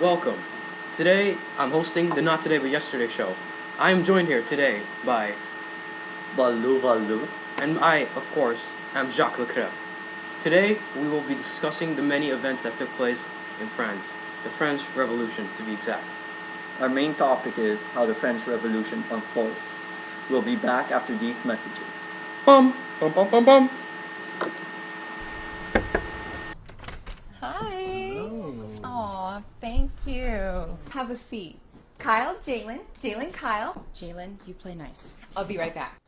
Welcome. Today, I'm hosting the Not Today But Yesterday show. I am joined here today by Valu. and I, of course, am Jacques Leclerc. Today, we will be discussing the many events that took place in France, the French Revolution to be exact. Our main topic is how the French Revolution unfolds. We'll be back after these messages. Bum, bum, bum, bum, bum. Hi. Aw, thank you. Have a seat. Kyle, Jalen. Jalen, Kyle. Jalen, you play nice. I'll be right back.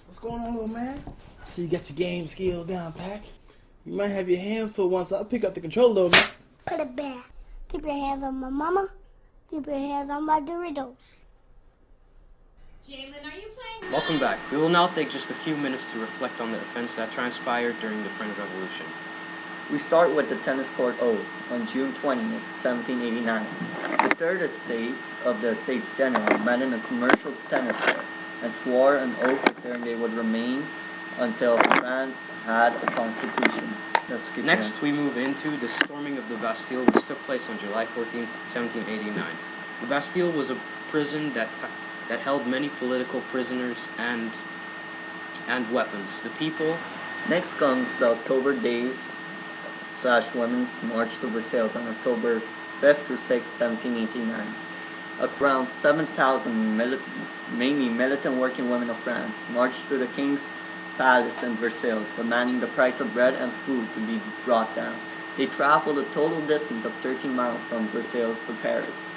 What's going on, little man? I see you got your game skills down, Pack. You might have your hands full once I pick up the controller, though, man. Put it back. Keep your hands on my mama. Keep your hands on my Doritos. Jalen, are you playing? Welcome back. We will now take just a few minutes to reflect on the events that transpired during the French Revolution. We start with the tennis court oath on June 20th, 1789. The third estate of the States General met in a commercial tennis court and swore an oath declaring they would remain until France had a constitution. Next, we move into the storming of the Bastille, which took place on July 14, 1789. The Bastille was a prison that held many political prisoners and weapons. The people. Next comes the October Days / Women's March to Versailles on October 5th through 6th, 1789. Around 7,000 mainly militant working women of France marched to the King's Palace in Versailles, demanding the price of bread and food to be brought down. They traveled a total distance of 13 miles from Versailles to Paris.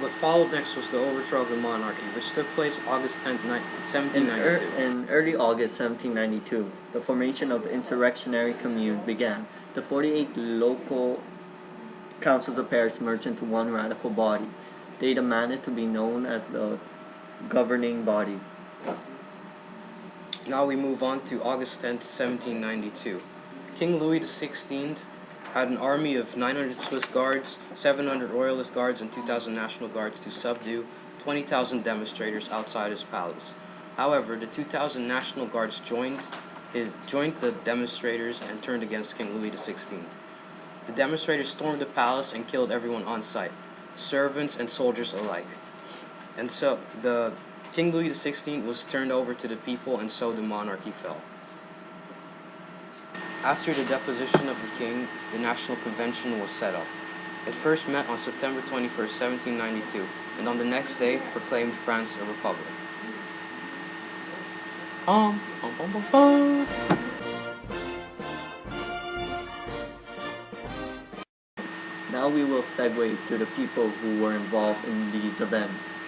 What followed next was the overthrow of the monarchy, which took place August 10, 1792. In early August 1792, the formation of the insurrectionary commune began. The 48 local councils of Paris merged into one radical body. They demanded to be known as the governing body. Now we move on to August 10, 1792. King Louis XVI had an army of 900 Swiss guards, 700 royalist guards, and 2,000 national guards to subdue 20,000 demonstrators outside his palace. However, the 2,000 national guards joined the demonstrators and turned against King Louis XVI. The demonstrators stormed the palace and killed everyone on site, servants and soldiers alike. And so, the King Louis XVI was turned over to the people, and so the monarchy fell. After the deposition of the king, the National Convention was set up. It first met on September 21st, 1792, and on the next day proclaimed France a republic. Now we will segue to the people who were involved in these events.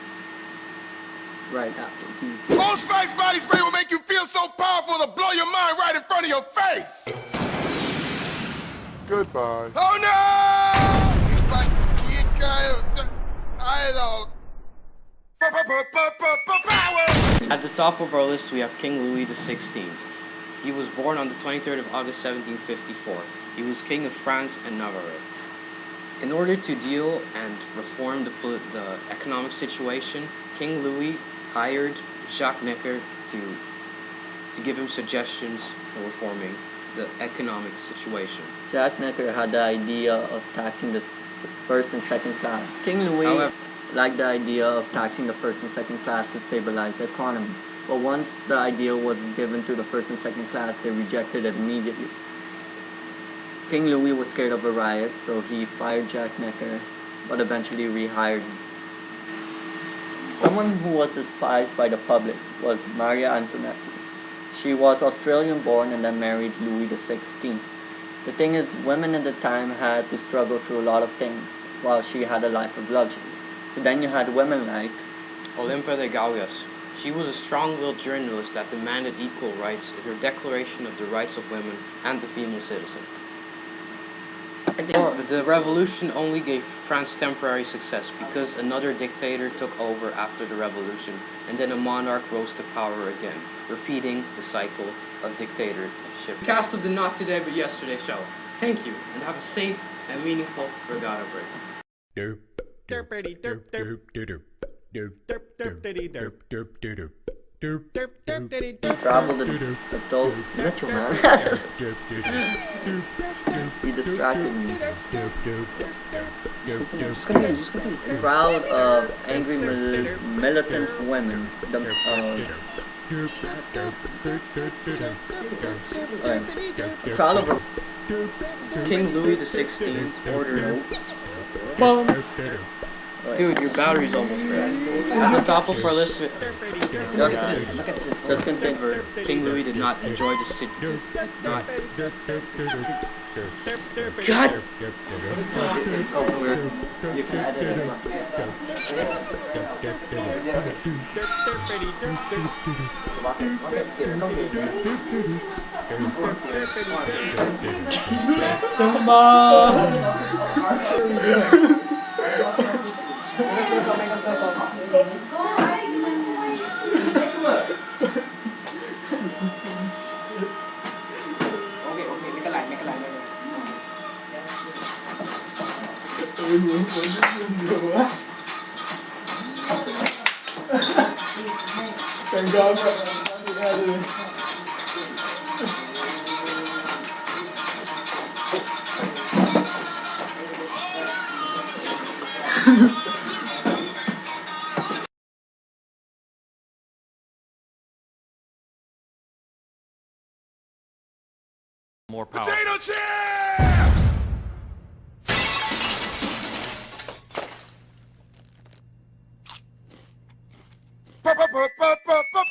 Right after these. Old Spice body spray will make you feel so powerful to blow your mind right in front of your face. Goodbye. Oh no! It's like power. At the top of our list, we have King Louis XVI. He was born on the 23rd of August, 1754. He was King of France and Navarre. In order to deal and reform the economic situation, King Louis hired Jacques Necker to give him suggestions for reforming the economic situation. Jacques Necker had the idea of taxing the first and second class. King Louis However, liked the idea of taxing the first and second class to stabilize the economy. But once the idea was given to the first and second class, they rejected it immediately. King Louis was scared of a riot, so he fired Jacques Necker, but eventually rehired him. Someone who was despised by the public was Maria Antoinette. She was Australian born and then married Louis XVI. The thing is, women at the time had to struggle through a lot of things, while she had a life of luxury. So then you had women like Olympe de Gouges, She was a strong-willed journalist that demanded equal rights in her Declaration of the Rights of Women and the Female Citizen. The revolution only gave France temporary success because another dictator took over after the revolution, and then a monarch rose to power again, repeating the cycle of dictatorship. Cast of the Not Today But Yesterday show. Thank you, and have a safe and meaningful regatta break. Travel the adult. Let you, man. He distracted me. Just continue. Crowd of angry militant women. A crowd of King Louis XVI ordered. Dude, your battery's almost dead. At the top of our list, just continue. King Louis did not enjoy the city. God! You can edit it. More power. Potato chips!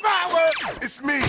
Power! It's me.